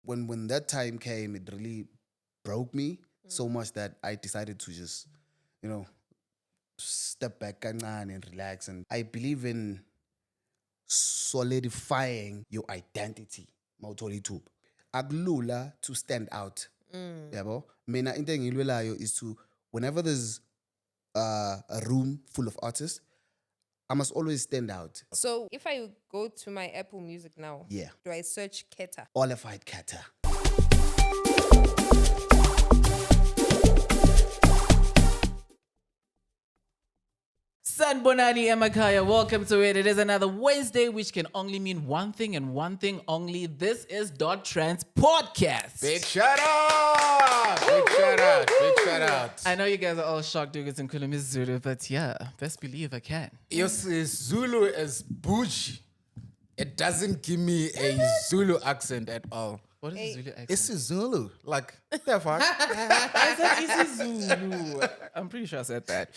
when that time came, it really broke me so much that I decided to just, you know, step back kancane and relax. And I believe in solidifying your identity. Mawuthola ithuba. Akulula to stand out. Yabo. Mina into engiyilwelayo is to whenever there's a room full of artists, I must always stand out. So if I go to my Apple Music now, Yeah. do I search Khetha? Olefied khetha. Sanbonani Emakaya, welcome to it. It is another Wednesday, which can only mean one thing and one thing only. This is Dot Trans Podcast. Big shout out! Big shout out! Big shout out! I know you guys are all shocked because in Kulumi Zulu, but yeah, best believe I can. Yes, Zulu is bougie. It doesn't give me a Zulu accent at all. What is the Zulu accent? It's a Zulu. Like, the fuck? I said it's Zulu. I'm pretty sure I said that.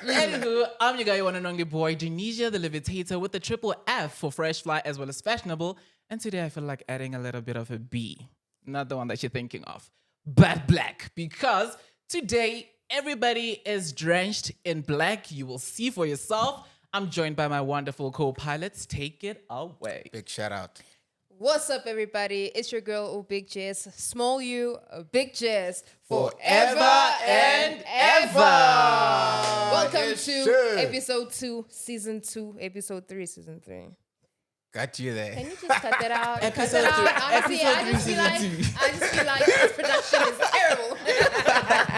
Anywho, I'm your guy, one and only boy, Denesia the Levitator, with the triple F for fresh, fly, as well as fashionable. And today I feel like adding a little bit of a B. Not the one that you're thinking of, but black. Because today, everybody is drenched in black. You will see for yourself. I'm joined by my wonderful co-pilots. Take it away. Big shout out. What's up, everybody? It's your girl, Big Jess. Small U, Big Jess. Forever and ever. Welcome Yes, to sir. episode 2, season 2, episode 3, season 3. Got you there. Can you just cut that out? Cut Episode that three- out. Honestly, episode I three, just feel like this production is terrible.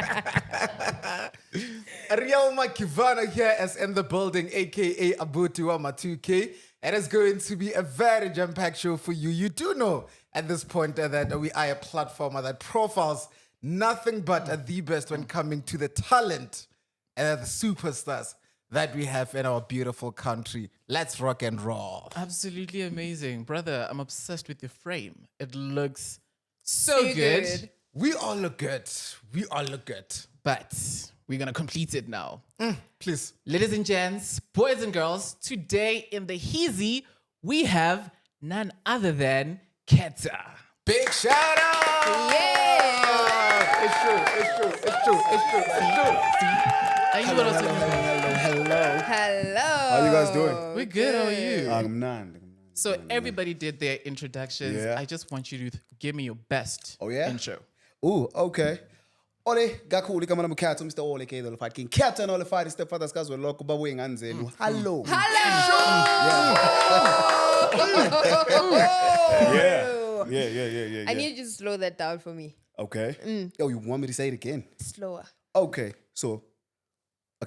Ariel Makivana here is in the building, aka Abutiwama 2K. It is going to be a very jam-packed show for you. You do know at this point that we are a platform that profiles nothing but the best when coming to the talent and the superstars that we have in our beautiful country. Let's rock and roll. Absolutely amazing. Brother, I'm obsessed with your frame. It looks so Too good. good. We all look good. We all look good. But we're going to complete it now. Please. Ladies and gents, boys and girls, today in the Heezy, we have none other than Khetha. Big shout out! Yeah. It's true, it's true, it's true, it's true, it's true. I knew what I was talking about. Hello. Hello. How you guys doing? We're good. How are you? I'm none. So everybody did their introductions. Yeah. I just want you to give me your best intro. Ooh, okay. Ole, gakhulu igama lami Khetha, Mr. Ole K the Olefied King. Khetha and Olefied stepfather skazi lokho babuye nganzenu. Hello. Yeah. I need you to slow that down for me. Okay. Yo, you want me to say it again? Slower. Okay. So,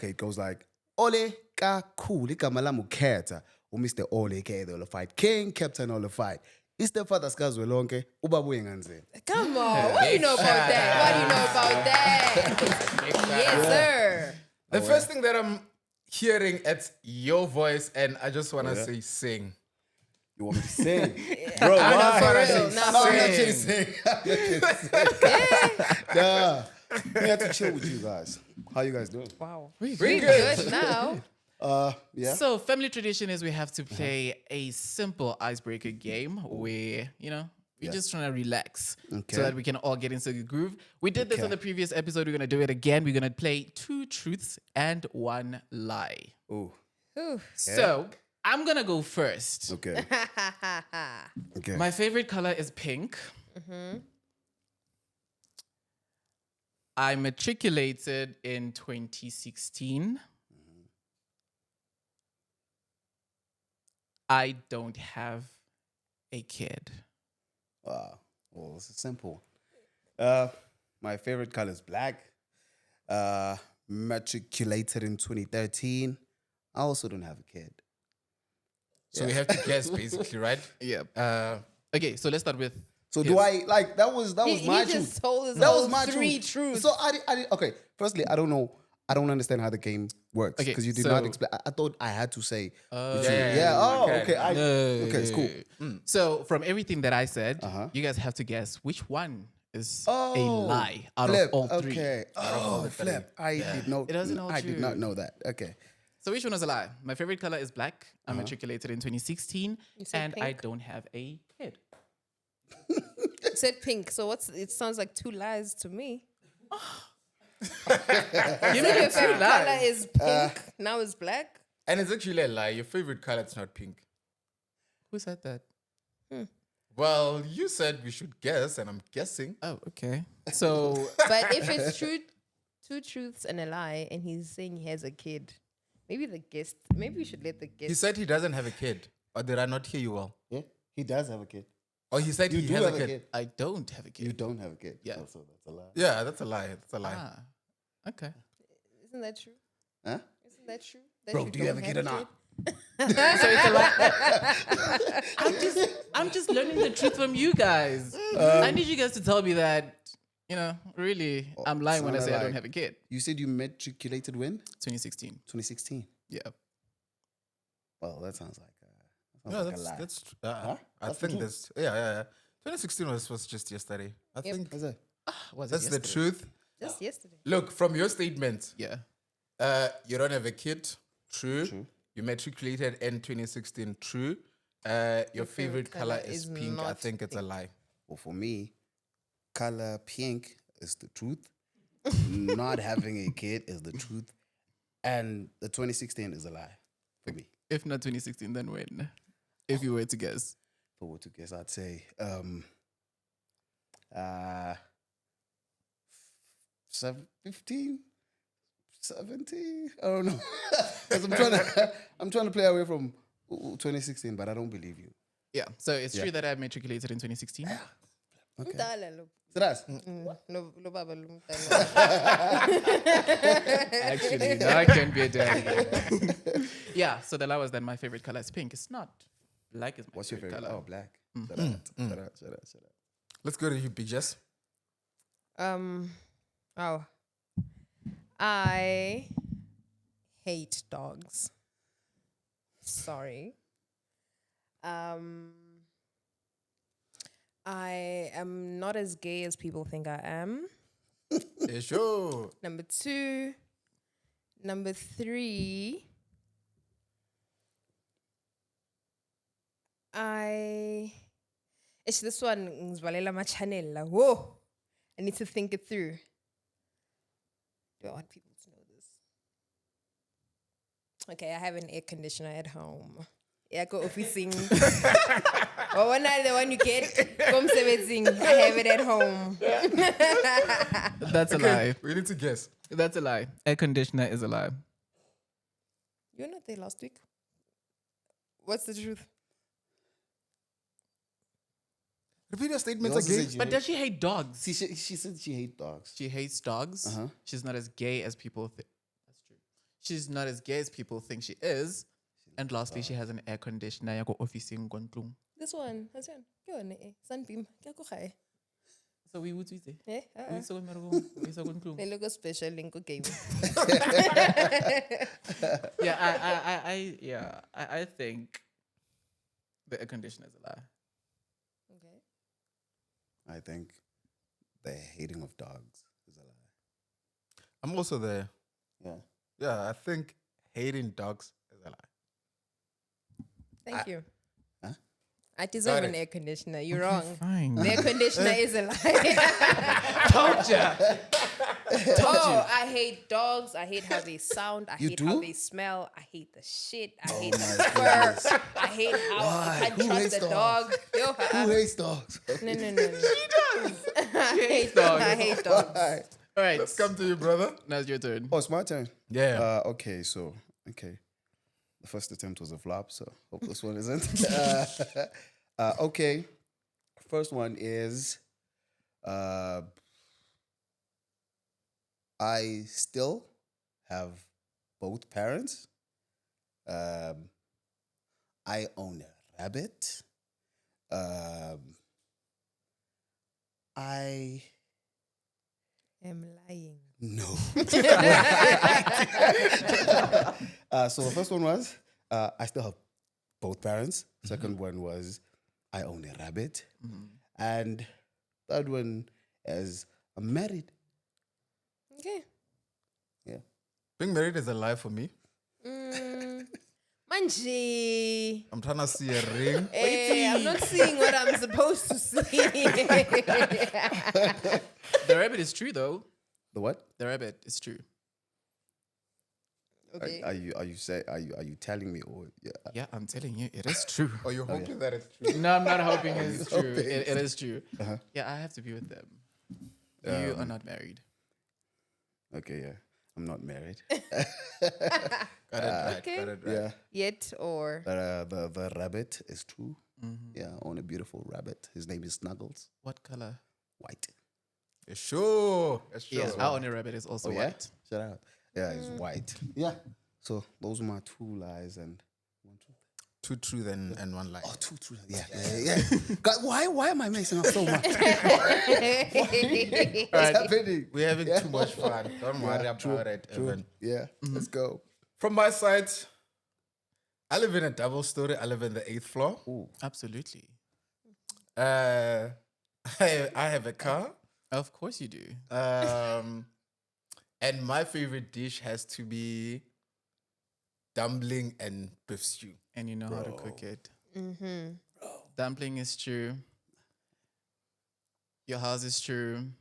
it goes like Ole kakhulu igama lami Khetha, Mr. Ole K the Olefied King, Captain Olefied. Istepfather skazi lonke ubabuye nganzenu. Come on. What do you know about that? What do you know about that? Yes, sir. The first thing that I'm hearing, it's your voice, and I just want to say sing. You want me to sing? Bro, I why? just wanna real, say not No, for I'm not real. chasing. Nah. We have to chill with you guys. How you guys doing? Wow. Pretty Pretty good now. Yeah. So family tradition is we have to play a simple icebreaker game where, we're just trying to relax so that we can all get into the groove. We did this on the previous episode. We're going to do it again. We're going to play 2 truths and 1 lie. Ooh. So I'm going to go first. Okay. Okay. My favorite color is pink. I matriculated in 2016. I don't have a kid. Wow. Well, it's simple. My favorite color is black. Matriculated in 2013. I also don't have a kid. So we have to guess, basically, right? Yeah. Okay, so let's start with. So do I like that was my He truth. just told us That all was my 3 truth. truths. So okay. Firstly, I don't know. I don't understand how the game works Okay, because you did so- not explain. I thought I had to say. the truth. yeah, Oh, okay. okay. Okay, it's cool. So from everything that I said, Uh-huh. you guys have to guess which one is Oh, a lie out Flip. of all 3. Okay. Oh, flip. I did not. It doesn't all I did true. not know that. Okay. So which one is a lie? My favorite color is black. I matriculated in 2016, said and I pink. don't have a kid. said pink. So it sounds like two lies to me. Give me Your your favorite color lies. is pink. Now it's black. And it's actually a lie. Your favorite color is not pink. Who said that? Well, you said we should guess, and I'm guessing. Oh, okay. So But if it's true, two truths and a lie, and he's saying he has a kid, maybe we should let the He guest. said he doesn't have a kid. Or did I not hear you well? Yeah, he does have a kid. Or he said You he do has have a kid. I don't have a kid. You don't have a kid. Yeah. Oh, so that's a lie. Yeah, that's a lie. That's a lie. Ah, okay. Isn't that true? Huh? Isn't that true? That Bro, do you don't have a kid or not? So it's a lie. I'm just learning the truth from you guys. I need you guys to tell me that, really, I'm lying when I it's say not I a don't lie. have a kid. You said you matriculated when? 2016. 2016. Yeah. Well, that sounds like Yeah, like a lie. that's Huh? I That's the think truth. that's yeah. 2016 was just yesterday. I think What's that? Was it that's the yesterday? truth. Just yesterday. Look, from your statement, Yeah. you don't have a kid. True. True. You matriculated in 2016. True. Your favorite color is pink. I not think it's a lie. Well, for me, color pink is the truth. Not having a kid is the truth. And the 2016 is a lie for me. If not 2016, then when? If you were to guess. If I were to guess, I'd say 15, 17. I don't know. 'Cause I'm trying to play away from 2016, but I don't believe you. Yeah. So it's true that I matriculated in 2016. Mdala lo. So that's Lo baba lo mdala. Actually, no, I can't be a dad. Yeah. So the lie was that my favorite color is pink. It's not. Black is my what's your favorite? color. Oh, black. Shut up. Let's go to you, Big Jess. Oh. I hate dogs. Sorry. I am not as gay as people think I am. Yeah, sure. Number 2. Number 3. It's this one. Ngizvalela ma channel la. Whoa. I need to think it through. Do I want people to know this? Okay, I have an air conditioner at home. Yeah, go officing. Or one night the one you get, come servicing. I have it at home. That's a lie. We need to guess. That's a lie. Air conditioner is a lie. You were not there last week. What's the truth? Repeat your statements You also again. said you But hate- does she hate dogs? she said she hates dogs. She hates dogs. Uh-huh. She's not as gay as people think. That's true. She's not as gay as people think she is. And lastly, she has an air conditioner. Ya go officing kontlong. This one. That's one. Ke yone eh. Sunbeam. Ke go gae. So we would say. Eh? We so we so kontlong. Le logo special link game. Yeah, I think the air conditioner is a lie. Okay. I think the hating of dogs is a lie. I'm also there. Yeah. Yeah, I think hating dogs is a lie. Thank you. Huh? I deserve Got an it. air conditioner. You're wrong. Fine. The air conditioner is a lie. Told ya. Oh, I hate dogs. I hate how they sound. I You hate do? how they smell. I hate the shit. I hate my the fur. goodness. I hate how Why? I can't Who trust hates the dog. Yo, Who hates dogs? no. She does. I hate dogs. I hate dogs. Why? All right. Let's come to you, brother. Now it's your turn. Oh, it's my turn. Yeah. Okay. The first attempt was a flop, so hope this one isn't. Okay. First one is I still have both parents. I own a rabbit. I I'm lying. no. So the first one was I still have both parents. Second one was I own a rabbit. And third one is I'm married. Okay. Yeah. Being married is a lie for me. Manji. I'm trying to see a ring. I'm not seeing what I'm supposed to see. The rabbit is true though. The what? The rabbit is true. Okay. Are you telling me or yeah? Yeah, I'm telling you, it is true. Oh, you're hoping that it's true. No, I'm not hoping it's true. hoping. It is true. Yeah, I have to be with them. You are not married. Okay, yeah. I'm not married. Got it right. Okay. Got it right. Yeah. Yet or But the rabbit is true. Yeah, I own a beautiful rabbit. His name is Snuggles. What color? White. Yeah, sure. That's sure. Yes, our only rabbit is also Yeah? white. Shout out. Yeah, he's white. Yeah. So those are my 2 lies and 1 truth. 2 truth and 1 lie. Oh, 2 truth. Yeah. God, why am I messing up so much? What's happening? We're having too much fun. Don't worry about it, True. Evan. Yeah, let's go. From my side, I live in a double story. I live in the 8th floor. Absolutely. I have a car. Of course you do. And my favorite dish has to be dumpling and beef stew. And you know how to cook it. Dumpling is true. Your house is true.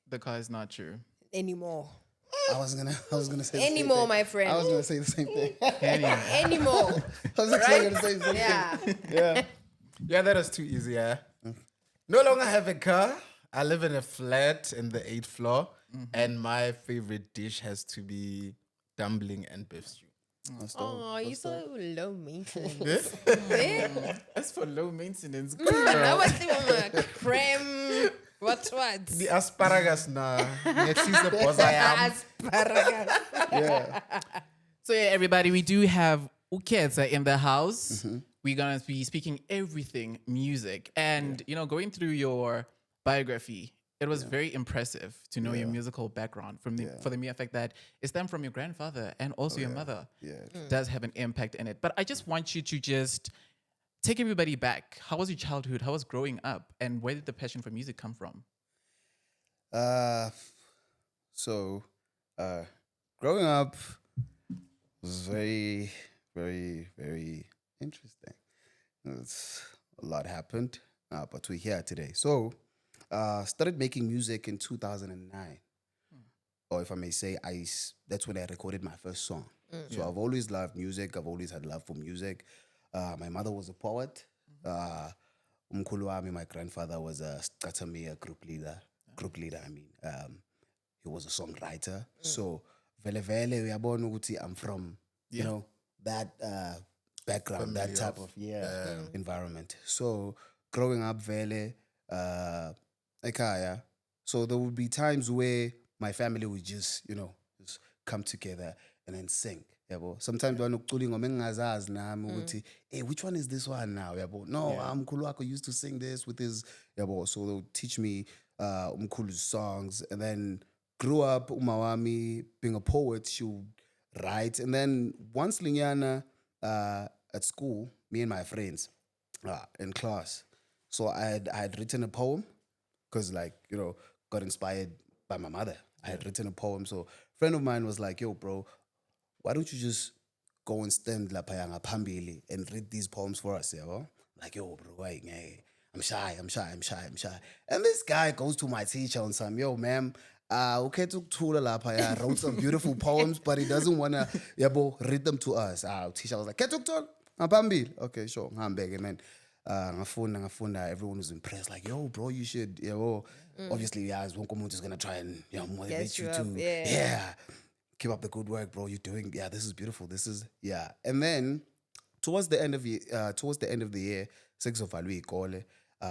The car is not true. anymore. I was gonna say the same Anymore, thing. my friend. I was gonna say the same thing. Anyway. Anymore. I was actually gonna say the same Yeah. thing. Yeah. Yeah, that is too easy, yeah. No longer have a car. I live in a flat in the 8th floor. And my favorite dish has to be dumpling and beef stew. Oh, you're so low maintenance. That's for low maintenance. I was thinking creme. What? The asparagus na. Ngehlise bhoza yam. Asparagus. Yeah. So yeah, everybody, we do have Ukhetha in the house. We're gonna be speaking everything music, and you know, going through your biography, it was very impressive to know your musical background from the for the mere fact that it stemmed from your grandfather and also your mother. Yeah. Does have an impact in it. But I just want you to just take everybody back. How was your childhood? How was growing up? And where did the passion for music come from? Growing up was very, very, very interesting. It's, a lot happened, but we're here today. So, started making music in 2009. Or if I may say, that's when I recorded my first song. So I've always loved music. I've always had love for music. My mother was a poet. Umkhulu wami, my grandfather was a Scathamia group leader. He was a songwriter. So vele uyabona ukuthi I'm from, you know, that background, that type of environment. So growing up vele ekaya. So there would be times where my family would just, you know, just come together and then sing. Yabo. Sometimes banokucula ingoma engingazazi nami ukuthi hey, which one is this one now? Yabo. No, umkhulu wakho used to sing this with his yabo. So they'll teach me umkhulu's songs, and then grew up umawami being a poet, she would write, and then once Linyana at school, me and my friends in class. So I had written a poem because, like, you know, got inspired by my mother. I had written a poem. So a friend of mine was like, yo, bro, why don't you just go and stand lapayanga pambili and read these poems for us, yeah? Like, yo, bro, wait, I'm shy. And this guy goes to my teacher and says, yo, ma'am, wrote some beautiful poems, but he doesn't want to read them to us. Teacher was like, okay, sure, I'm begging, man. Ngafunda, everyone was impressed. Like, yo, bro, you should, obviously, Wonkomuntu is going to try and motivate you too. Yeah. Keep up the good work, bro. You're doing, this is beautiful. This is, And then, towards the end of the year,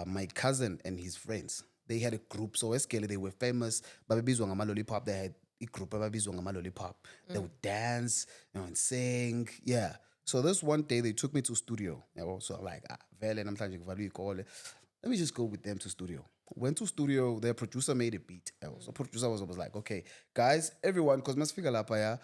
my cousin and his friends, they had a group. So Eskele, they were famous. Babizwa ngama Lollipop. They had a group. Babizwa ngama Lollipop. They would dance, and sing. Yeah. So this one day they took me to studio. So I'm like, let me just go with them to studio. Went to studio. Their producer made a beat. So producer was like, okay, guys, everyone, because Masfiga Lapaya,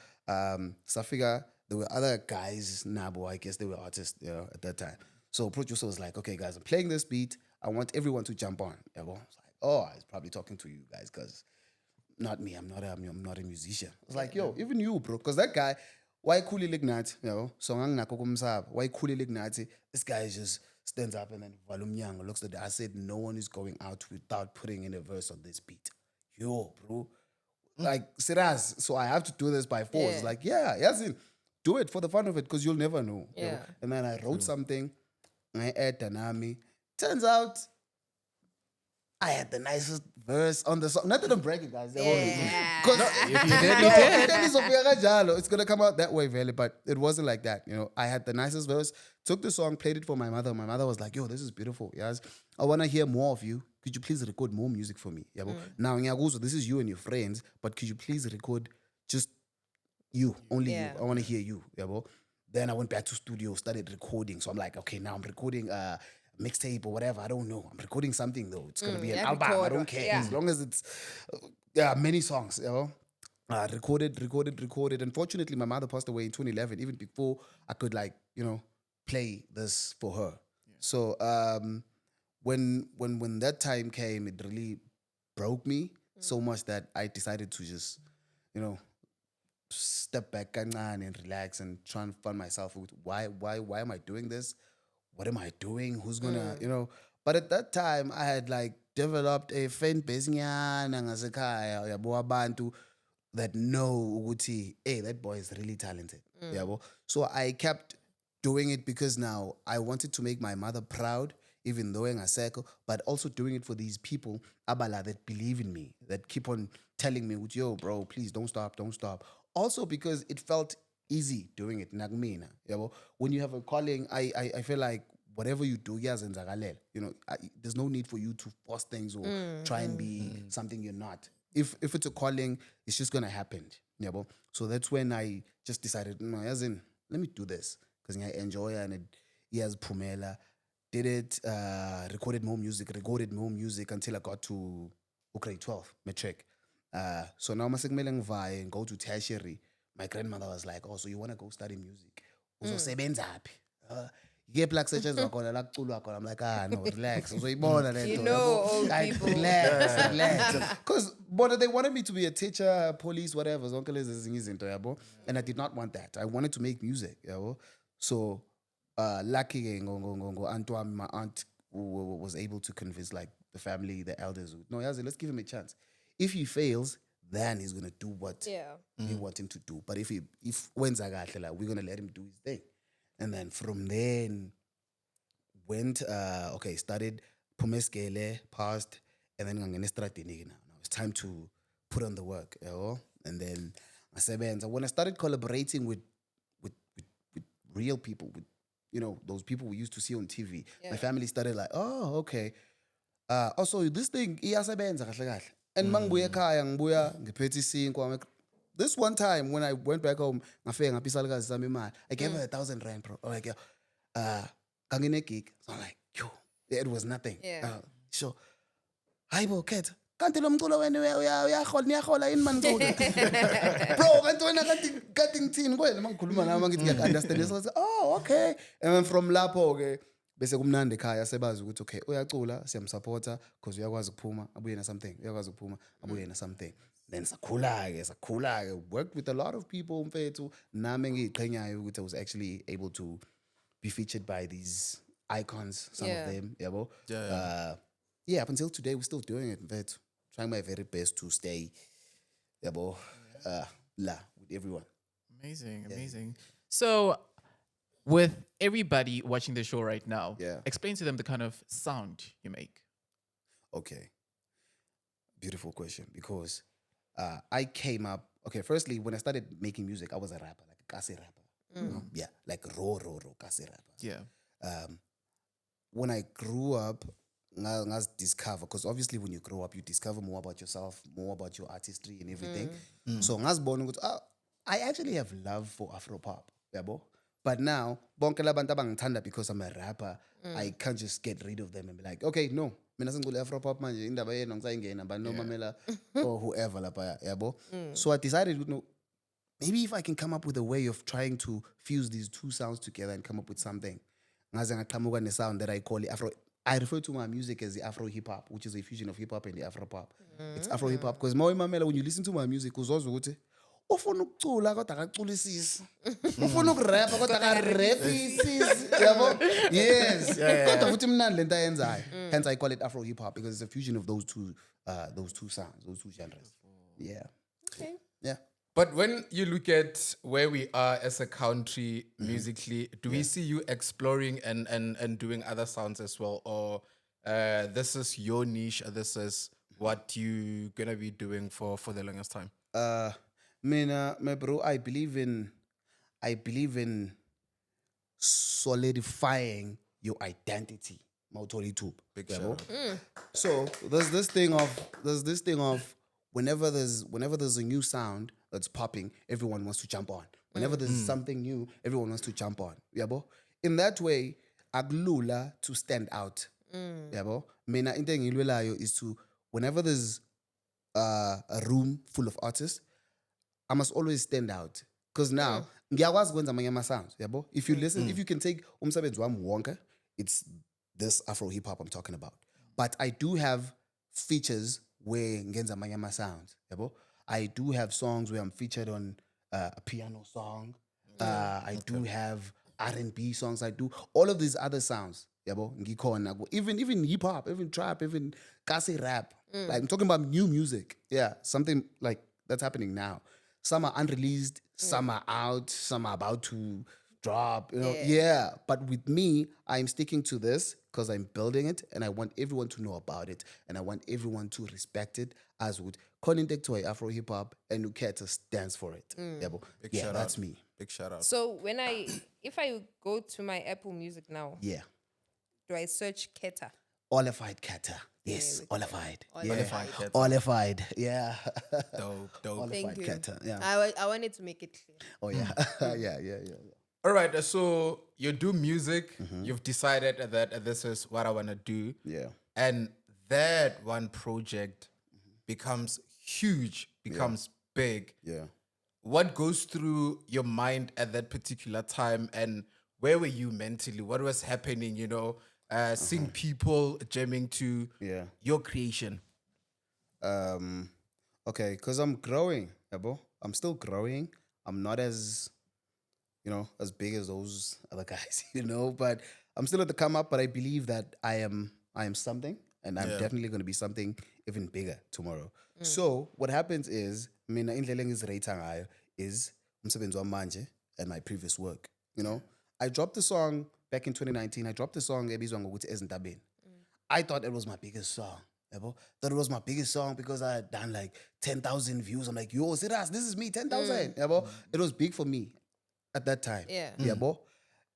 Safiga, there were other guys, Nabo, I guess they were artists at that time. So producer was like, okay, guys, I'm playing this beat. I want everyone to jump on. I was like, oh, I was probably talking to you guys because not me. I'm not a musician. I was like, yo, even you, bro, because that guy wayekhulile kunathi, yabo. So nganginakho kumsaba. Wayekhulile kunathi. This guy just stands up and then vala umnyango, looks at it. I said, no one is going out without putting in a verse on this beat. Yo, bro. Like, serious. So I have to do this by force. Yeah. Like, yes, do it for the fun of it because you'll never know. you know. Yeah. And then I wrote something. I add Danami. Turns out I had the nicest verse on the song. Not that I'm bragging, guys. Yeah. Because If you did, you did. it's gonna come out that way, Vele, but it wasn't like that. You know, I had the nicest verse, took the song, played it for my mother. My mother was like, yo, this is beautiful. Yes. I wanna hear more of you. Could you please record more music for me? Yabo? Now, Nyaguzo, this is you and your friends, but could you please record just you, only Yeah. you. I wanna hear you. Yabo? Then I went back to studio, started recording. So I'm like, okay, now I'm recording mixtape or whatever. I don't know. I'm recording something though. It's gonna be an yeah, album. I record, don't care. yeah. As long as it's many songs, you know. Recorded. Unfortunately, my mother passed away in 2011, even before I could play this for her. So when that time came, it really broke me so much that I decided to just, step back and relax and try and find myself with why am I doing this? What am I doing? Who's gonna, But at that time, I had developed a fan base ngasekhaya yabo abantu that know ukuthi, hey, that boy is really talented. Yabo. So I kept doing it because now I wanted to make my mother proud, even though engasekho, but also doing it for these people abala that believe in me, that keep on telling me, yo, bro, please don't stop. Also because it felt easy doing it. Nagmina, yabo. When you have a calling, I feel like whatever you do, there's no need for you to force things or try and be something you're not. If it's a calling, it's just gonna happen. Yabo. So that's when I just decided, no, let me do this because I enjoy it, and it has Pumela. Did it, recorded more music until I got to grade 12, matric. So now I'm and go to tertiary. My grandmother was like, oh, so you want to go study music? Uzosebenza phi? Get black sessions I'm like, no, relax. So You know, old people. Relax. Because they wanted me to be a teacher, police, whatever. And I did not want that. I wanted to make music. So lucky my aunt was able to convince the family, the elders. No, let's give him a chance. If he fails, then he's gonna do what we want him to do. But if when's we're gonna let him do his thing. And then from then went started Pumeskele, passed, and then now it's time to put on the work, And then when I started collaborating with real people, with those people we used to see on TV, my family started like, oh, okay. Also this thing iyasebenza kahle kahle. And mangibuya ekhaya ngibuya ngiphethe isinkwa. This one time when I went back home, I gave her 1,000 rand, bro. I'm like, kangine gig. So I'm like, yo, it was nothing. So, hi, bro, khetha. Kanti lo mculo wena niyahola yini man ngculo? Bro, kanti wena kanti ngithini kwena mangikhuluma nawe mangithi ngiyakunderstand. So I said, oh, okay. And then from lapho ke bese kumnandi ekhaya sebazi ukuthi okay, uyacula, siyamsupporta because uyakwazi ukuphuma, abuye na something. Then sakhula worked with a lot of people mfethu nami ngiyiqhenyayo ukuthi I was actually able to be featured by these icons, some of them, yabo. Up until today we're still doing it mfethu, trying my very best to stay yabo with everyone. Amazing. So with everybody watching the show right now, explain to them the kind of sound you make. Okay. Beautiful question because I came up, firstly, when I started making music, I was a rapper, like a kasi rapper. Like raw kasi rapper. When I grew up, I discover, because obviously when you grow up, you discover more about yourself, more about your artistry and everything. So I actually have love for Afropop, yabo. But now, bonke labantu abangithanda because I'm a rapper, I can't just get rid of them and be like, okay, no. Mina sengicula Afropop manje indaba yena ngisayingena ba no mamela or whoever lapha yabo. So I decided, maybe if I can come up with a way of trying to fuse these two sounds together and come up with something. Ngaze ngaqhamuka ne sound that I call it Afro. I refer to my music as the Afro hip hop, which is a fusion of hip hop and the Afropop. It's Afro hip hop because when you listen to my music uzozwa ukuthi ufuna ukucula kodwa akaculisisi ufuna ukurapha kodwa akaraphisisi yabo yes kodwa futhi mnandi lento ayenzayo hence I call it Afro hip hop because it's a fusion of those two sounds, those two genres. Okay. Yeah. But when you look at where we are as a country musically, do we see you exploring and doing other sounds as well? Or this is your niche, or this is what you're going to be doing for the longest time? My bro, I believe in solidifying your identity. Big Yabo? shout out. So there's this thing of whenever there's a new sound that's popping, everyone wants to jump on. Whenever there's something new, everyone wants to jump on. Yabo? In that way, aglula to stand out. Yabo? Mina into engiyilwelayo is to whenever there's a room full of artists, I must always stand out. Because now, ngiyakwazi kwenza amanye ama-sounds, yabo? If you listen, if you can take umsebenzi wami wonke, it's this Afro hip hop I'm talking about. But I do have features where ngenza amanye ama-sounds, yabo? I do have songs where I'm featured on a piano song. I do have R&B songs. I do all of these other sounds, yabo? Ngikhona. Even hip hop, even trap, even kasi rap. Like I'm talking about new music. Yeah, something like that's happening now. Some are unreleased, some are out, some are about to drop. You know, yeah. But with me, I'm sticking to this because I'm building it, and I want everyone to know about it, and I want everyone to respect it. As would connect to Afro hip hop, and khetha stands for it. Yeah, that's me. Big shout out. So if I go to my Apple Music now, Yeah, do I search khetha? Olefied khetha. Yes, Olefied. Yeah. Olefied khetha. Olefied. Yeah. Dope. Thank Olefied you. khetha. Yeah. I wanted to make it clear. Oh yeah. Yeah. All right, so you do music. You've decided that this is what I want to do. Yeah. And that one project becomes huge, becomes big. Yeah. What goes through your mind at that particular time, and where were you mentally? What was happening, seeing people jamming to Yeah. your creation? Okay, because I'm growing, yabo. I'm still growing. I'm not as as big as those other guys, but I'm still at the come up, but I believe that I am something, and I'm definitely going to be something even bigger tomorrow. So what happens is, mina indlela engizirate ngayo is umsebenzi wamanje and my previous work. I dropped the song back in 2019. I dropped the song ebizwa ngokuthi Ezintabeni. I thought it was my biggest song. Yabo? Thought it was my biggest song because I had done like 10,000 views. I'm like, yo, serious, this is me, 10,000. Yabo? It was big for me at that time. Yeah. Yabo?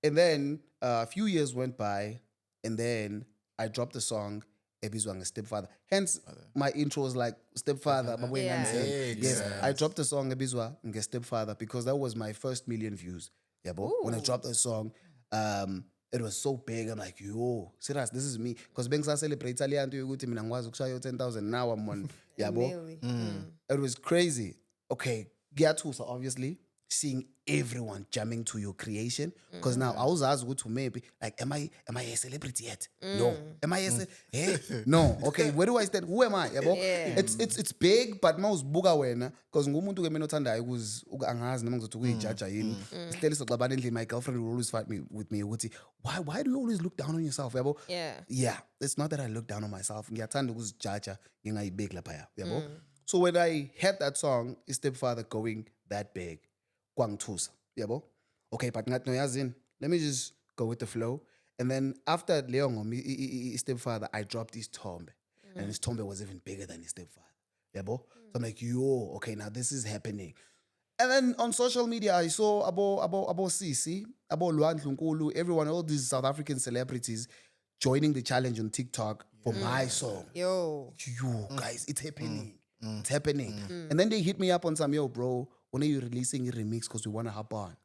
And then a few years went by, and then I dropped the song ebizwa ngeStepfather. Hence, my intro was like Stepfather. Yeah. Yes, I dropped the song ebizwa ngeStepfather because that was my first million views. Yabo? When I dropped the song, it was so big. I'm like, yo, serious, this is me. Because bengisasa celebrate aliyanto yokuthi mina ngikwazi ukushaya 10,000. Now I'm on, yabo? Really? It was crazy. Okay, Giathusa, obviously, seeing everyone jamming to your creation. Because now I was asked to maybe, like, am I a celebrity yet? No. Am I hey? No. Okay, where do I stand? Who am I? Yabo? Yeah. It's big, but mawuzibuka wena. Because ngumuntu ke mina othandayo angazi noma ngizothi ukuyijaja yini. Sihleli soxabana endlini, my girlfriend will always fight with me ukuthi, why do you always look down on yourself? Yabo? Yeah. Yeah, it's not that I look down on myself. Ngiyathanda ukuzijaja ngingayibeki lapha yabo. So when I heard that song, Stepfather going that big, kwangithusa, yabo. Okay, but ngathi noyazini, let me just go with the flow. And then after leyo ngoma Stepfather, I dropped his Tombe. And his Tombe was even bigger than his Stepfather. Yabo? So I'm like, yo, okay, now this is happening. And then on social media, I saw Abo Sisi, Abo Luandlu Nkulu, everyone, all these South African celebrities joining the challenge on TikTok for my song. Yo. Guys, it's happening. It's happening. And then they hit me up on some, yo, bro, when are you releasing a remix? Because we want to hop on.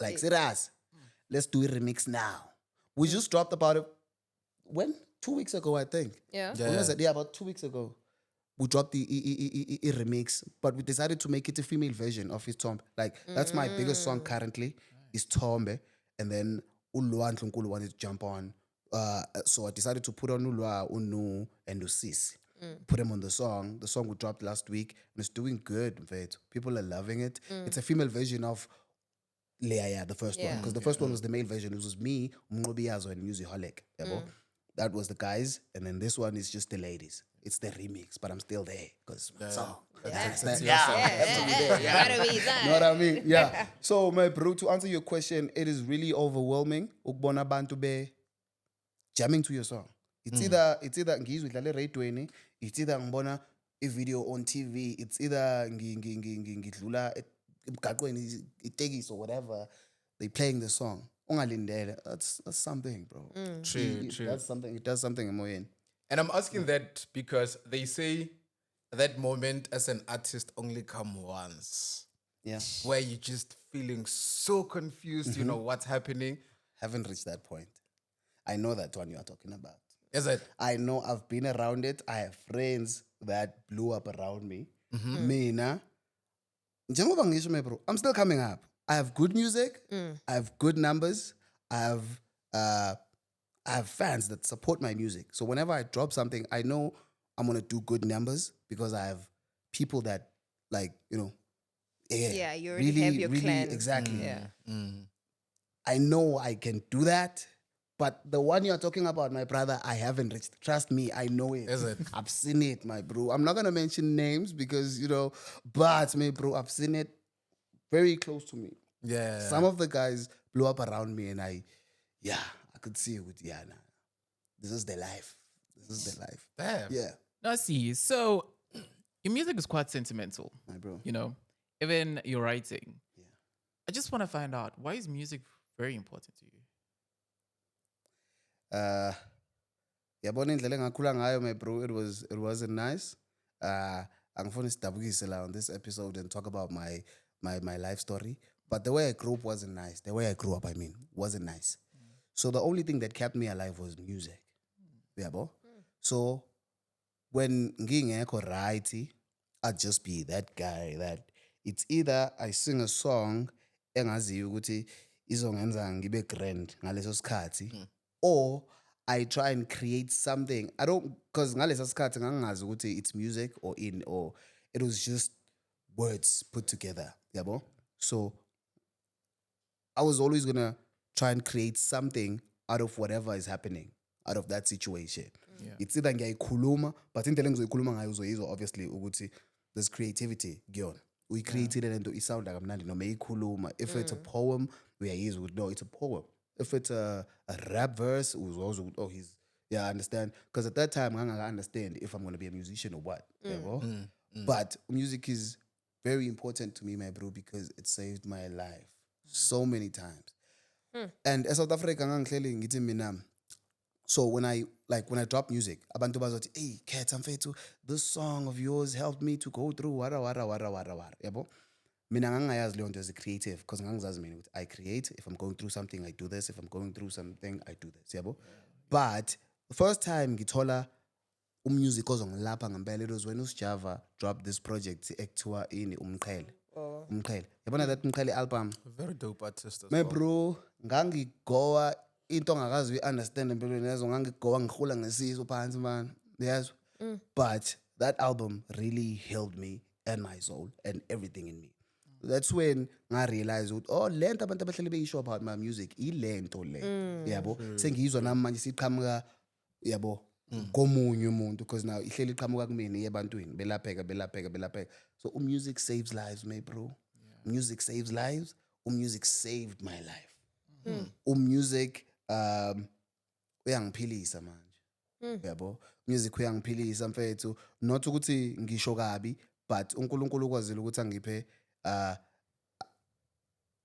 Like, serious. Let's do a remix now. We just dropped about it, when? 2 weeks ago, I think. Yeah. When was it? Yeah, about 2 weeks ago. We dropped the remix, but we decided to make it a female version of his Tombe. Like, that's my biggest song currently, is Tombe. And then Uluandlu Nkulu wanted to jump on. So I decided to put on Ulwa, Unu, and Usisi. put him on the song. The song we dropped last week and it's doing good. In fact, people are loving it. It's a female version of Leia, the first one, because the first one was the male version. It was me, Umngobiyazo, and Musiholic. That was the guys, and then this one is just the ladies. It's the remix, but I'm still there because my song. Yeah. Yeah. Gotta be that. Know what I mean? Yeah. So, my bro, to answer your question, it is really overwhelming. Ukubona abantu be jamming to your song. It's either ngizwe idlale radioweni, it's either ngibona a video on TV, it's either ngidlula emgaqweni itekisi or whatever, they playing the song. Ungalindele. That's something, bro. True. That's something. It does something emoyeni. And I'm asking that because they say that moment as an artist only come once. Yeah. Where you're just feeling so confused, you know what's happening. Haven't reached that point. I know that one you are talking about. Is it? I know I've been around it. I have friends that blew up around me. Mina, njengoba ngisho my bro, I'm still coming up. I have good music. I have good numbers. I have fans that support my music. So whenever I drop something, I know I'm gonna do good numbers because I have people that like, Yeah, you already have your clan. Exactly. Yeah. I know I can do that. But the one you're talking about, my brother, I haven't reached. Trust me, I know it. Is it? I've seen it, my bro. I'm not gonna mention names because but me, bro, I've seen it very close to me. Yeah. Some of the guys blew up around me, and I could see it with nah. This is the life. This is the life. Damn. Yeah, Now, see, so your music is quite sentimental, my bro. even your writing. Yeah. I just want to find out, why is music very important to you? Yabona indlela engakhula ngayo, my bro. It wasn't nice. Angifuni sidabukise la on this episode and talk about my life story. But the way I grew up wasn't nice. The way I grew up, wasn't nice. So the only thing that kept me alive was music. Yabo. So when ngingekho right, I'd just be that guy that it's either I sing a song engaziyo ukuthi izongenza ngibe grand ngaleso sikhathi, or I try and create something. I don't, because ngaleso sikhathi ngangazi ukuthi it's music or it was just words put together. Yabo. So I was always gonna try and create something out of whatever is happening, out of that situation. Yeah. It's either ngiyayikhuluma, but indlela engizoyikhuluma ngayo uzoyizwa obviously ukuthi there's creativity kuyona. We created it into isound kamnandi noma ikhuluma. If it's a poem, uyayizwa ukuthi no, it's a poem. If it's a rap verse, uzozwa ukuthi I understand. Because at that time, I understand if I'm going to be a musician or what. But music is very important to me, my bro, because it saved my life so many times. And as South Africa, ngithi mina. So when I drop music, abantu bazothi, hey, Khetha mfethu, this song of yours helped me to go through wara. Yabo? Mina ngangayazi leyo nto as a creative, because ngangizazi mina ukuthi I create. If I'm going through something, I do this. If I'm going through something, I do this. Yabo? But the first time ngithola music ozongilapha ngempela, it was when uSjava dropped this project ekuthiwa ini Umqhele. Umqhele. Yabona that Umqhele album? Very dope artist as My well. bro, ngangigowa into ongakazi uyi-understand empilweni yazo, ngangigowa ngihula ngesiso phansi man. Yes. But that album really healed me and my soul and everything in me. That's when I realized, le nto abantu abahleli beyisho about my music, ile nto le. Yabo? Sengiyizwa nami manje siqhamuka, yabo, komunye umuntu, because now ihleli iqhamuka kumina yebantwini belapheka. So music saves lives, my bro. Music saves lives. Music saved my life. Music uyangiphilisa manje. Yabo? Music uyangiphilisa mfethu, not ukuthi ngisho kabi, but uNkulunkulu ukwazile ukuthi angiphe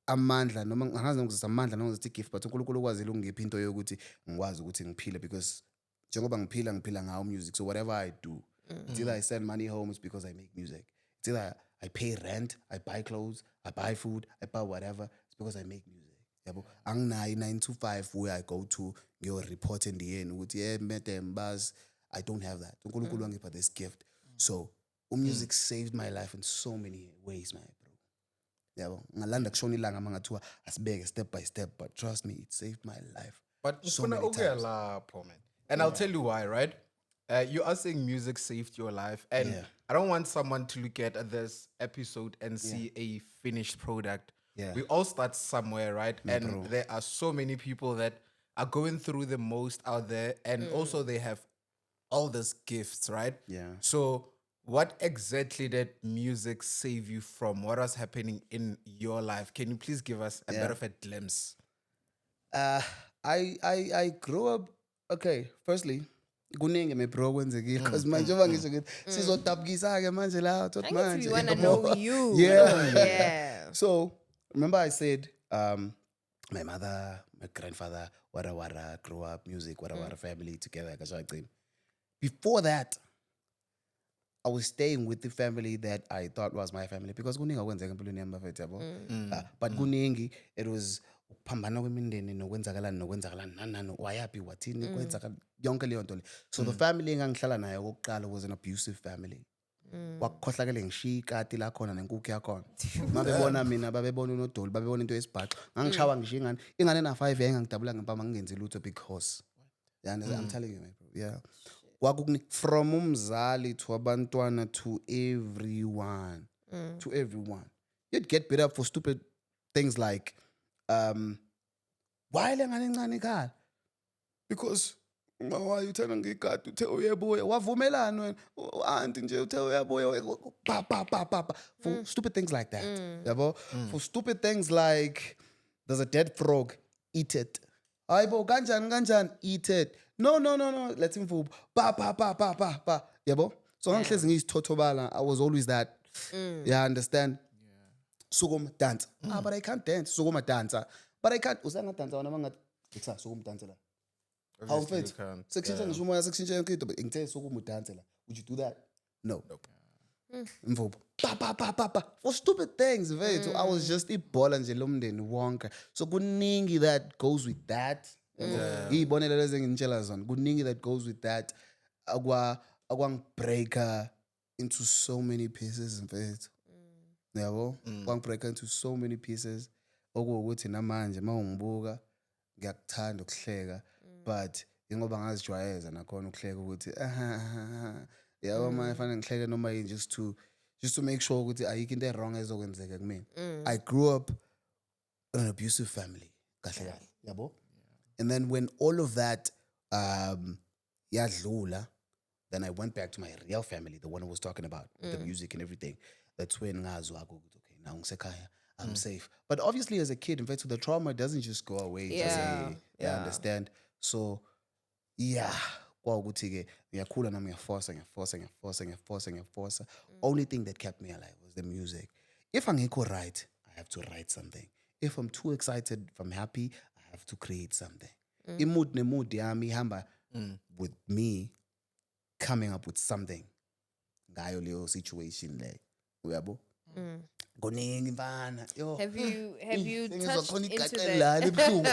amandla, noma angazi ngizisa amandla noma ngizithi gift, but uNkulunkulu ukwazile ukungipha into yokuthi ngikwazi ukuthi ngiphile, because njengoba ngiphila ngawo music. So whatever I do, it's either I send money home, it's because I make music. It's either I pay rent, I buy clothes, I buy food, I buy whatever, it's because I make music. Yabo? Anginayo 9 to 5 where I go to report in the end ukuthi madam buzz. I don't have that. uNkulunkulu wangipha this gift. So music saved my life in so many ways, my bro. Yabo? Ngalanda kushona ilanga mangathiwa asibeke step by step, but trust me, it saved my life. But so ufuna many ukuya times. lapho, man. And I'll tell you why, right? You are saying music saved your life, and Yeah. I don't want someone to look at this episode and see a finished product. Yeah. We all start somewhere, right? And bro. there are so many people that are going through the most out there, and also they have all these gifts, right? Yeah. So, what exactly did music save you from? What was happening in your life? Can you please give us a bit of a glimpse? I grew up. Okay, firstly, kuningi me bro kwenzekile because manje njengoba ngisho ngithi sizodabukisa ke manje la uthi I guess manje we want to yabo. know you. Yeah. Yeah. So remember I said my mother, my grandfather, wara grew up music, wara family together. Before that, I was staying with the family that I thought was my family because kuningi okwenzeka empilweni yami bafethu yabo. But kuningi it was ukuphambana kwemindeni nokwenzakalani nani wayaphi wathini kwenzakala yonke leyo nto le. So the family engangihlala nayo okokuqala was an abusive family. Kwakukhohlakele ngishiya ikati la khona nenkukhu yakhona. Mabebona mina babebona unodoli babebona into yesibhaxo. Ngangishawa ngishiya ingane na 5 engangidabula ngempama ngingenzi lutho because yeah, I'm telling you, man, bro. Yeah. From umzali to abantwana to everyone. To everyone. You'd get beat up for stupid things like why le ngane encane ekhaya? Because why you tell ngikati uthe uyebuya wavumelana wena auntie nje uthe uyebuya pa for stupid things like that. Yabo? For stupid things like there's a dead frog, eat it. Hayibo kanjani eat it. No, let's improve. Pa. Yabo? So ngihlezi ngiyisithotobala, I was always that. Yeah, understand? Sukuma dance. But I can't dance. Sukuma dancer. But I can't. Usanga dancer wana manga. Iksa sukuma dance la. How Obviously, you fit? can't. Section ngisho umoya section yonke into. Ngithe sukuma dance la. Would you do that? No. Nope. Mvubo. Pa. For stupid things, right? So I was just ibhola nje lomndeni wonke. So kuningi that goes with that. Ngiyibonela lezi ngintshela zona. Kuningi that goes with that. Breaker into so many pieces, mfethu. Yabo? Breaker into so many pieces. Okuwukuthi namanje mawungibuka ngiyakuthanda ukuhleka but ingoba ngazijwayeza nakhona ukuhleka ukuthi yabo manje fanele ngihleke noma yini just to make sure ukuthi ayikho into wrong ezokwenzeka kumina. I grew up in an abusive family. Kahle kahle. Yabo? And then when all of that yadlula, then I went back to my real family, the one I was talking about, with the music and everything. That's when ngazwa ukuthi okay, now ngisekhaya, I'm safe. But obviously as a kid, in fact, the trauma doesn't just go away. Yeah. You understand? So yeah, kwawukuthi-ke ngiyakhula nami ngiyaforsa. Only thing that kept me alive was the music. If angikho right, I have to write something. If I'm too excited, if I'm happy, I have to create something. Mood yami ihamba with me coming up with something ngayo leyo situation leyo. Uyabo? Kuningi mfana. Yo. Have you Sengizwa touched khona into ikaqela that? la ebuhlungu.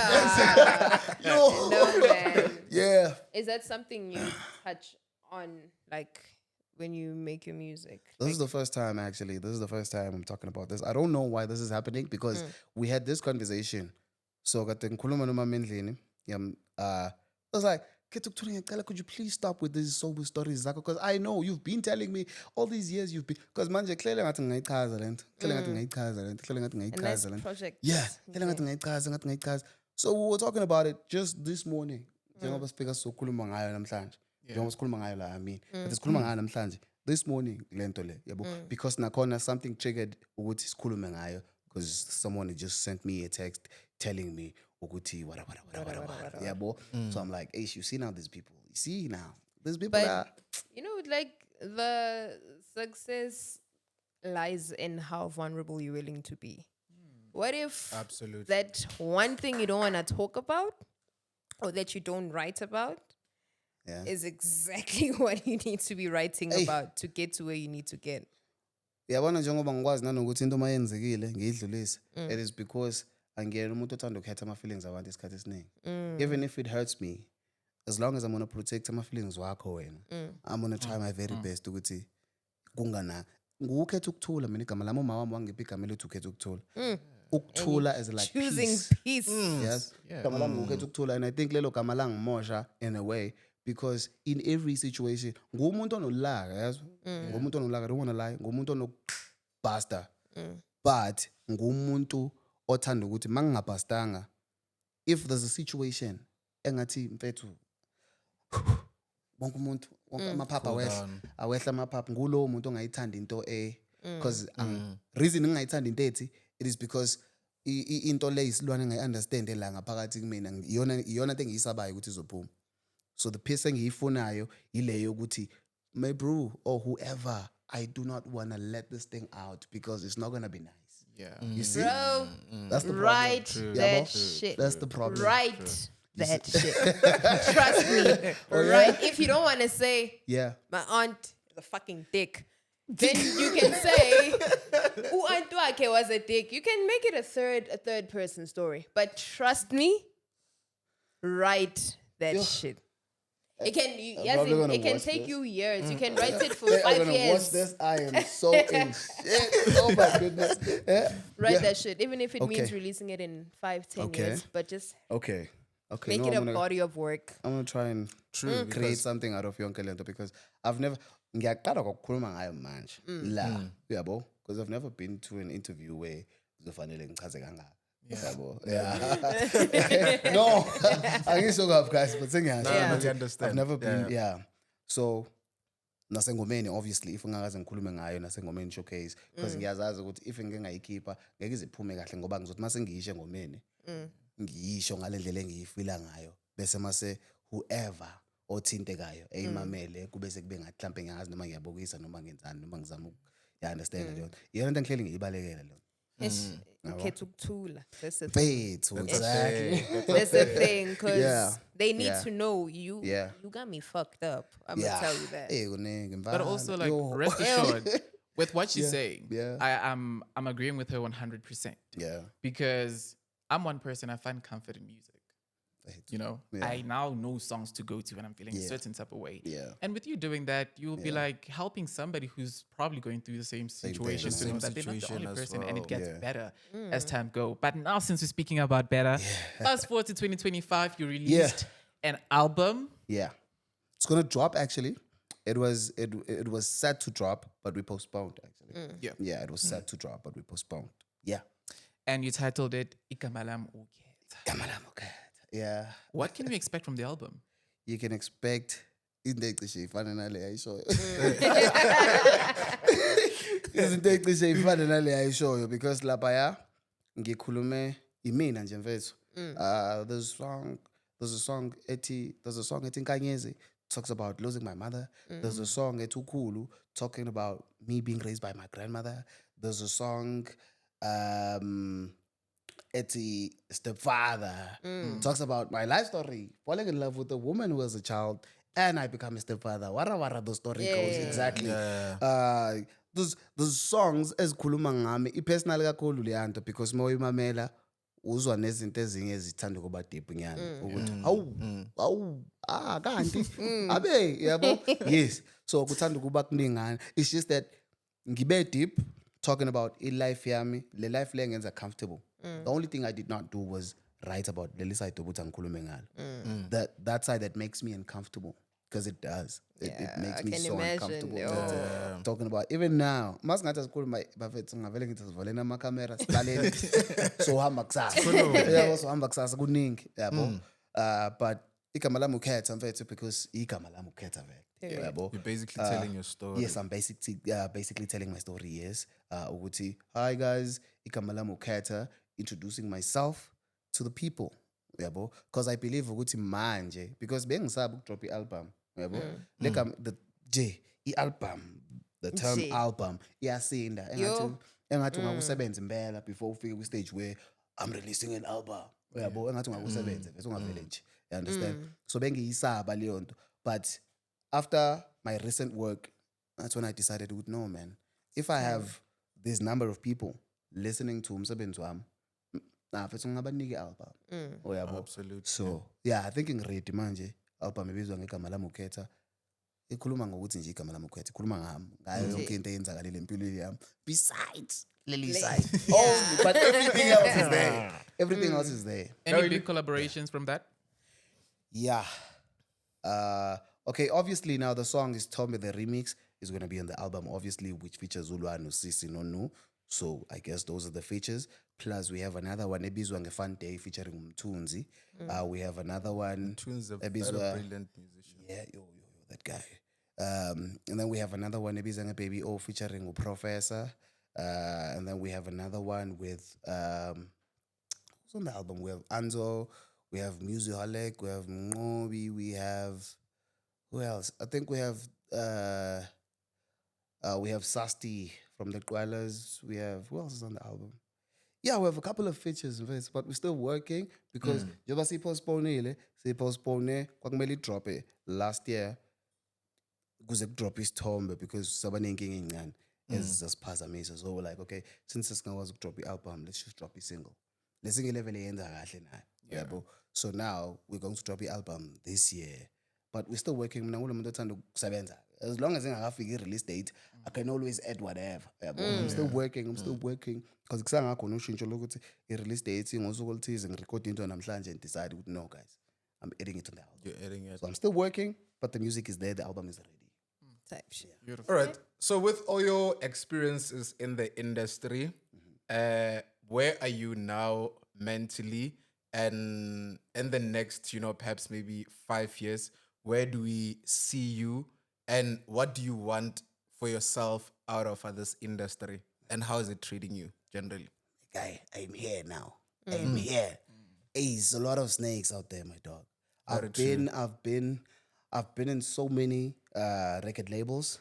Yo. No, man. Yeah. Is that something you touch on, like when you make your music? This is the first time, actually. This is the first time I'm talking about this. I don't know why this is happening because we had this conversation. So, kade ngikhuluma noma endlini, I was like, could you please stop with these sober stories, Zako? Because I know you've been telling me all these years you've been. Because manje clearly ngathi ngayichaza lento. Clearly ngathi And ngayichaza that's lento. project. Yeah. Clearly ngathi ngayichaza. So we were talking about it just this morning. Njengoba sifika sokhuluma ngayo namhlanje. Njengoba sikhuluma ngayo la, I mean. But sikhuluma ngayo namhlanje. This morning lento le, yabo. Because nakhona something triggered ukuthi sikhulume ngayo because someone had just sent me a text telling me ukuthi wara. Yabo. So I'm like, hey, you see now these people. You see now. These people are But you know, like the success lies in how vulnerable you're willing to be. What if Absolutely. that one thing you don't want to talk about or that you don't write about is exactly what you need to be writing about to get to where you need to get? yabona njengoba ngikwazi nanokuthi into mayenzekile ngiyidlulise. It is because angiyena umuntu othanda ukhetha ama-feelings abantu isikhathi esiningi. Even if it hurts me, as long as I'm going to protect ama-feelings wakho wena, I'm going to try my very best ukuthi kungana ngukhetha ukuthula mina igama lami uma wami wangipha igama elithi ukhetha ukuthula. Ukuthula is like Choosing peace. peace. Yes. Gama lami ngukhetha ukuthula, and I think lelo gama langimosha in a way because in every situation ngumuntu onolaka yazi ngumuntu onolaka, I don't want to lie, ngumuntu onobasta but ngumuntu othanda ukuthi mangingabhastanga, if there's a situation engathi mfethu wonke umuntu wonke amaphapha awehla amaphapha, ngulowo muntu ongayithanda into because reason ngingayithanda into ethi it is because into le isilwane ngayi-understand la ngaphakathi kumina, iyona into engiyisabayo ukuthi izophuma. So the piece engiyifunayo ileyo ukuthi my bro or whoever, I do not want to let this thing out because it's not going to be nice. Yeah. You see? Bro, That's the problem. write that True. shit. That's the problem. Write that shit. Trust me. Right? If you don't want to say, Yeah. my aunt is a fucking dick, then you can say, aunt Wake was a dick. You can make it a third person story. But trust me, write that shit. It can it can take you years. You can write it for 5 years. Watch this. I am so in shit. Oh my goodness. Write that shit, even if it means releasing it in 5-10 years. But just Okay. make it a body of work. I'm gonna try and create something out of yonke lento because I've never ngiyaqala ngokukhuluma ngayo manje la uyabo, because I've never been to an interview where kuzofanele ngichaze kangaka. Yeah. No, angisho kabi guys, but I understand. I've never been, So nasengomeni obviously if ngakaze ngikhulume ngayo nasengomeni showcase because ngiyazazi ukuthi if ngeke ngayikhipha ngeke iziphume kahle ngoba ngizothi mase ngiyisho engomeni ngiyisho ngale ndlela engiyifila ngayo bese mase whoever othintekayo eyimamele kube sekube ngathi mhlambe ngiyazi noma ngiyabokisa noma ngenzani noma ngizama understand leyo. Yena into engihleli ngiyibalekela leyo. That's the Faith, exactly. That's the thing, because they need Yeah. to know you. Yeah. You got me fucked up. I'm gonna tell you that. But also, like, rest assured, with what she's saying, Yeah. I'm agreeing with her 100%. Yeah. Because I'm one person, I find comfort in music. You know, Yeah. I now know songs to go to when I'm feeling a certain type of way. Yeah. And with you doing that, you'll be like helping somebody who's probably going through the same situation to know that they're not the only person and it gets better as time go. But now, since we're speaking about better, fast forward to 2025, you released an album. Yeah. It's gonna drop actually. It was set to drop, but we postponed actually. Yeah, it was set to drop, but we postponed. Yeah. And you titled it Ikamalam Ukhetha. Ikamalam Ukhetha. Yeah. What can we expect from the album? You can expect into cliche ifana nale ayishoyo. Izinto ecliche ifana nale ayishoyo because lapha ya ngikhulume imina nje mfethu. There's a song ethi Nkanyezi talks about losing my mother. There's a song ethi Ukhulu talking about me being raised by my grandmother. There's a song Etty stepfather talks about my life story, falling in love with a woman who was a child, and I become a stepfather. Wara the story goes exactly. Those songs ezikhuluma ngami personal kakhulu leyanto because mawuyimamela uzwa nezinto ezinye ezithanda kuba deep nyana ukuthi kanti abe yabo. Yes, so kuthanda kuba kuningana. It's just that ngibe deep talking about life yami, le life le ngenza comfortable. The only thing I did not do was write about the side to ngikhulume ngalo. That side that makes me uncomfortable because it does. It makes me so uncomfortable. Talking about even now, mas ngathi sikhuluma bafethu ngavele ngithi sivalena ama camera silaleni so hamba kusasa. Yabo so hamba kusasa kuningi yabo. But igama lami ukhetha mfethu because igama lami ukhetha vele. Yabo. You're basically telling your story. Yes, I'm basically telling my story. Yes. Ukuthi, hi guys, igama lami ukhetha, introducing myself to the people. Yabo. Because I believe ukuthi manje because bengisaba ukudrop i-album. Yabo. Like i-album, the term album iyasinda. Engathi ungakusebenza impela before ufike kwi-stage where I'm releasing an album. Yabo. Engathi ungakusebenza bese ungavele nje. You understand? So bengiyisaba leyo nto. But after my recent work, that's when I decided, no man, if I have this number of people listening to umsebenzi wami, mfethu ngabanike album. Absolutely. So yeah, I think ngiredi manje album ibizwa ngegama lami ukhetha. Ikhuluma ngokuthi nje igama lami ukhetha, ikhuluma ngami, ngayo yonke into eyenzakalile empilweni yami. Besides Lily side. But everything else is there. Everything else is there. Any big collaborations from that? Yeah. Okay, obviously now the song is Tommy, the remix is gonna be on the album, obviously, which features Ulwano, Sisi, Nonu. So I guess those are the features. Plus we have another one, Ebizwa Fun Day featuring Mtunzi. We have another one, Tune's a very Ebizwa, brilliant musician. yeah, that guy. And then we have another one, Ebizanga Baby O featuring Professor. And then we have another one with who's on the album? We have Anzo, we have Musiholic, we have Ngobi, we have who else? I think we have Sasti from the Dwellers. We have who else is on the album? Yeah, we have a couple of features, but we're still working because njengoba siyipostpone kwakumele drop it last year kuze kudrop isithombe because sabanenkinga encane ezasiphazamisa. So we're like, okay, since singakwazi ukudrop i-album, let's just drop i-single. Le single level eyenza kahle nayo. Yabo. So now we're going to drop the album this year. But we're still working. Mina ngulo muntu othanda ukusebenza. As long as ingakafiki i-release date, I can always add whatever. Yabo. I'm still working. Because kusangakhona ushintsho lokuthi i-release date ngosuku oluthize ngirecord into namhlanje and decide ukuthi no guys, I'm adding it on the album. You're adding it. So I'm still working, but the music is there, the album is ready. Type shit. All right. So with all your experiences in the industry, where are you now mentally? And in the next, perhaps maybe 5 years, where do we see you? And what do you want for yourself out of this industry? And how is it treating you generally? Guy, I'm here now. I'm here. Hey, there's a lot of snakes out there, my dog. I've been in so many record labels.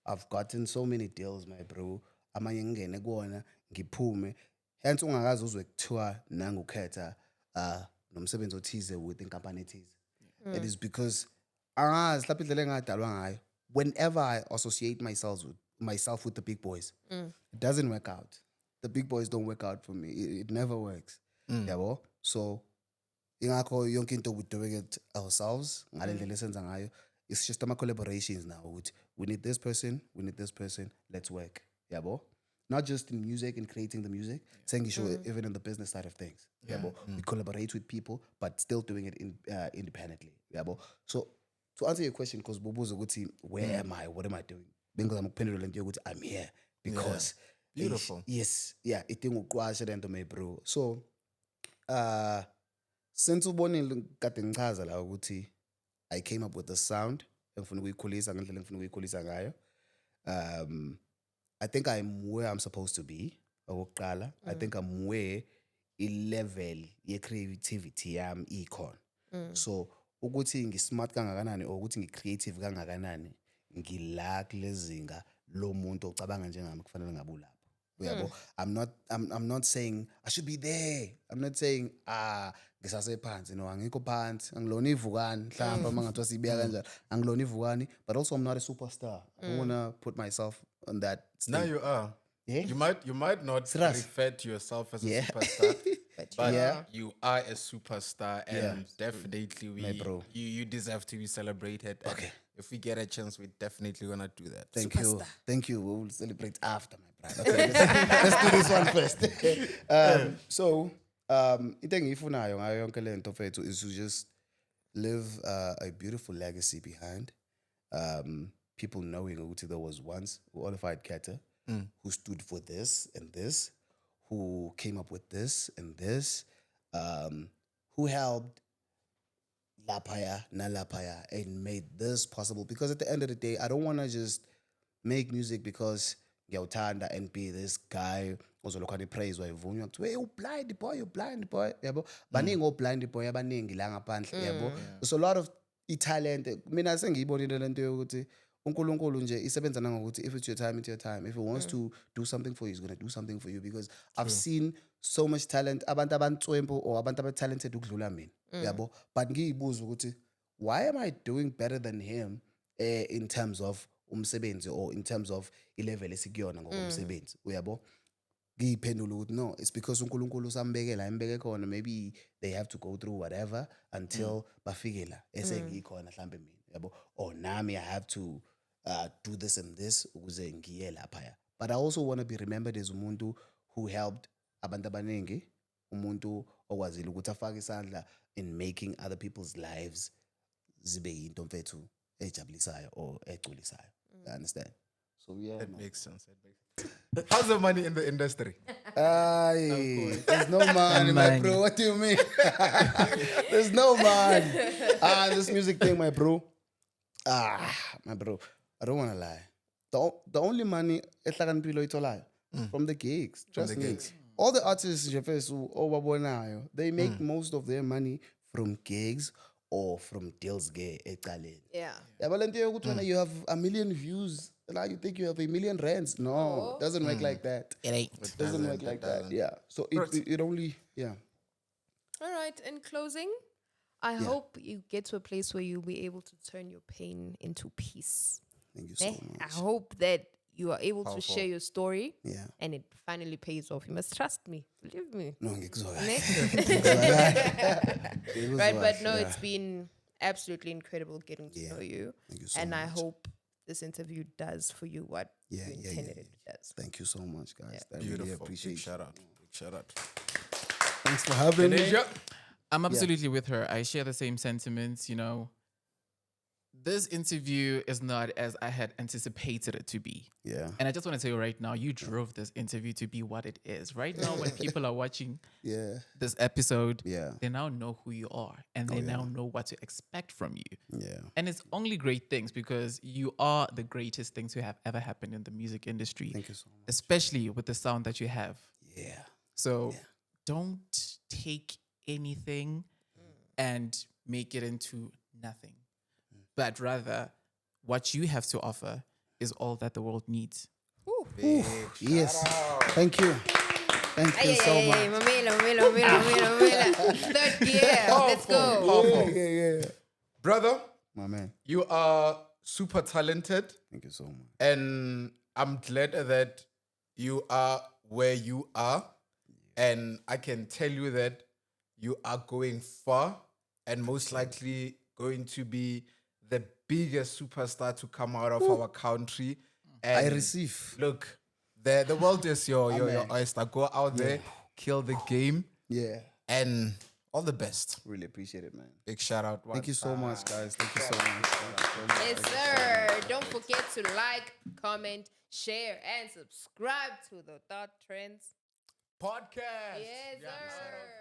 I've gotten so many deals, my bro. Amanye ngingene kuwona ngiphume. Hence ungakazi uzwe kuthiwa nangu khetha nomsebenzi othize with inkampani ethize. It is because angazi lapho indlela engadalwa ngayo. Whenever I associate myself with the big boys, it doesn't work out. The big boys don't work out for me. It never works. Yabo? So ingakho yonke into we're doing it ourselves. Ngale ndlela esenza ngayo. It's just my collaborations now. We need this person, let's work. Yabo? Not just in music and creating the music, saying even in the business side of things. Yabo? We collaborate with people, but still doing it independently. Yabo? So to answer your question, because Bobo's a where am I? What am I doing? Because I'm here because Beautiful. Yes, yeah, it will crash and me, bro. So since ubonile kade ngichaza la ukuthi I came up with the sound engifuna ukuyikhulisa ngendlela engifuna ukuyikhulisa ngayo. I think I'm where I'm supposed to be. Okokuqala, I think I'm where i-level ye-creativity yami ikhona. So ukuthi ngismart kangakanani or ukuthi ngicreative kangakanani ngila kulezinga lo muntu ocabanga njengami kufanele ngabe ulapho. Uyabo? I'm not saying I should be there. I'm not saying ngisase phansi no angikho phansi angilona ivukani mhlawumbe mangathiwa sibeka kanjalo angilona ivukani, but also I'm not a superstar. I don't want to put myself on that stage. Now you are. Yeah? You might not Serious? refer to yourself as a superstar, but Yeah. you are a superstar, and Yeah. definitely My bro. you deserve to be celebrated. And Okay. if we get a chance, we're definitely gonna do that. Thank you. We will celebrate after, my brother. Okay, let's do this one first. So, into engiyifunayo ngayo yonke lento fethu is to just live a beautiful legacy behind. People knowing ukuthi there was once Olefied khetha who stood for this and this, who came up with this and this, who helped lapaya nalapaya and made this possible. Because at the end of the day, I don't want to just make music because ngiyawuthanda and be this guy ozolokhana praise wayivunywa kuthiwa hey, you blind boy yabo baningi blind boy abaningi la ngaphandle yabo. So a lot of talent mina sengiyibonile lento yokuthi uNkulunkulu nje isebenza nangokuthi if it's your time, it's your time. If he wants to do something for you, he's going to do something for you. Because I've seen so much talent, abantu abantswempu or abantu abatalented ukudlula mina yabo, but ngiyibuza ukuthi why am I doing better than him in terms of umsebenzi or in terms of i-level esikuyona ngokomsebenzi uyabo? Ngiyiphendula ukuthi no, it's because uNkulunkulu usambekela embeke khona. Maybe they have to go through whatever until bafike la esengikhona mhlambe mina yabo, or nami I have to do this and this ukuze ngiye lapha. But I also want to be remembered as umuntu who helped abantu abaningi, umuntu okwazile ukuthi afake isandla in making other people's lives zibe yinto mfethu ejabulisayo or egculisayo. You understand? So yeah, That man. makes sense. How's the money in the industry? There's no money, my Money. bro. What do you mean? There's no money. This music thing, my bro. My bro. I don't want to lie. The only money ehlakaniphilo itholayo from the gigs. Trust me. All the artists they make most of their money from gigs or from deals ecaleni. Yeah. Yeah, but then you have 1 million views. Now you think you have 1 million rands. No, it doesn't work like that. It ain't. It doesn't work like that. Yeah. So it only, yeah. All right. In closing, I hope you get to a place where you'll be able to turn your pain into peace. Thank you so I much. hope that you are able to share your story Yeah. and it finally pays off. You must trust me. Believe me. No, ngikuzwa. Right, but no, it's been absolutely incredible getting to know you. Thank you so And I much. hope this interview does for you what you intended it does. Thank you so much, guys. I really Beautiful. appreciate Big it. shout out. Big shout out. Thanks for having me. Asia? I'm absolutely with her. I share the same sentiments, you know. This interview is not as I had anticipated it to be. Yeah. And I just want to tell you right now, you drove this interview to be what it is. Right now, when people are watching Yeah. this episode, Yeah. they now know who you are and they now know what to expect from you. Yeah. And it's only great things because you are the greatest thing to have ever happened in the music industry. Thank you so much. Especially with the sound that you have. Yeah. So don't take anything and make it into nothing. But rather, what you have to offer is all that the world needs. Yes. Thank you. Thank you so much. Mamela. Third gear. Let's go. Yeah. Brother, My man. you are super talented. Thank you so much. And I'm glad that you are where you are. And I can tell you that you are going far and most likely going to be the biggest superstar to come out of our country. And I receive. Look, the world is your oyster. Go out there, kill the game, Yeah. and all the best. Really appreciate it, man. Big shout out. Thank you so much, guys. Thank you so much. Yes, sir. Don't forget to like, comment, share, and subscribe to the Thought Trends Podcast. Yes, sir.